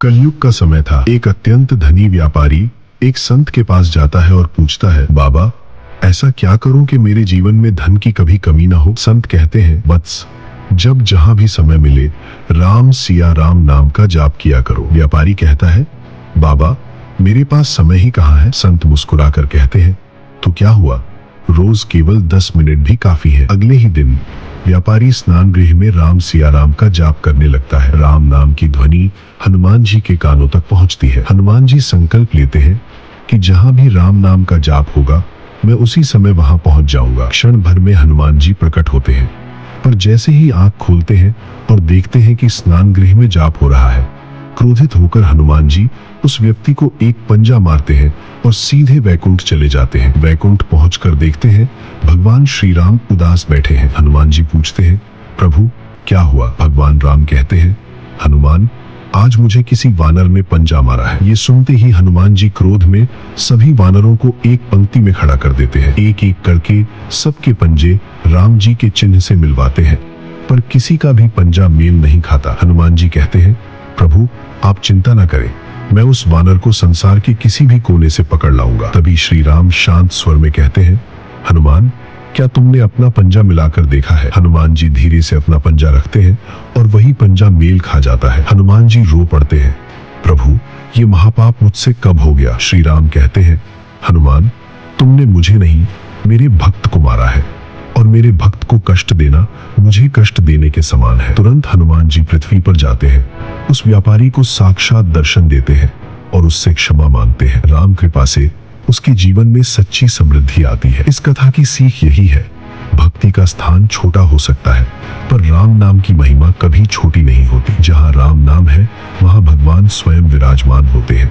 कलयुग का समय था। एक अत्यंत धनी व्यापारी एक संत के पास जाता है और पूछता है, बाबा ऐसा क्या करूं कि मेरे जीवन में धन की कभी कमी ना हो। संत कहते हैं, वत्स जब जहां भी समय मिले राम सिया राम नाम का जाप किया करो। व्यापारी कहता है, बाबा मेरे पास समय ही कहाँ है। संत मुस्कुराकर कहते हैं, तो क्या हुआ, रोज केवल 10 मिनट भी काफी है। अगले ही दिन व्यापारी स्नान गृह में राम सिया राम का जाप करने लगता है। राम नाम की ध्वनि हनुमान जी के कानों तक पहुंचती है। हनुमान जी संकल्प लेते हैं कि जहां भी राम नाम का जाप होगा मैं उसी समय वहां पहुंच जाऊंगा। क्षण भर में हनुमान जी प्रकट होते हैं, पर जैसे ही आंख खोलते हैं और देखते हैं कि स्नान गृह में जाप हो रहा है, क्रोधित होकर हनुमान जी उस व्यक्ति को एक पंजा मारते हैं और सीधे वैकुंठ चले जाते हैं। वैकुंठ पहुंचकर देखते हैं भगवान श्री राम उदास बैठे हैं। हनुमान जी पूछते हैं, प्रभु क्या हुआ। भगवान राम कहते हैं, हनुमान आज मुझे किसी वानर ने पंजा मारा है। ये सुनते ही हनुमान जी क्रोध में सभी वानरों को एक पंक्ति में खड़ा कर देते हैं। एक एक करके सबके पंजे राम जी के चिन्ह से मिलवाते हैं, पर किसी का भी पंजा मेल नहीं खाता। हनुमान जी कहते हैं, प्रभु आप चिंता न करें, मैं उस वानर को संसार के किसी भी कोने से पकड़ लाऊंगा। तभी श्री राम शांत स्वर में कहते हैं, हनुमान क्या तुमने अपना पंजा मिलाकर देखा है। हनुमान जी धीरे से अपना पंजा रखते हैं और वही पंजा मेल खा जाता है। हनुमान जी रो पड़ते हैं, प्रभु ये महापाप मुझसे कब हो गया। श्री राम कहते हैं, हनुमान तुमने मुझे नहीं मेरे भक्त को मारा है और मेरे भक्त को कष्ट देना मुझे कष्ट देने के समान है। तुरंत हनुमान जी पृथ्वी पर जाते हैं, उस व्यापारी को साक्षात दर्शन देते हैं और उससे क्षमा मांगते हैं। राम कृपा से उसके जीवन में सच्ची समृद्धि आती है। इस कथा की सीख यही है, भक्ति का स्थान छोटा हो सकता है पर राम नाम की महिमा कभी छोटी नहीं होती। जहां राम नाम है वहां भगवान स्वयं विराजमान होते हैं।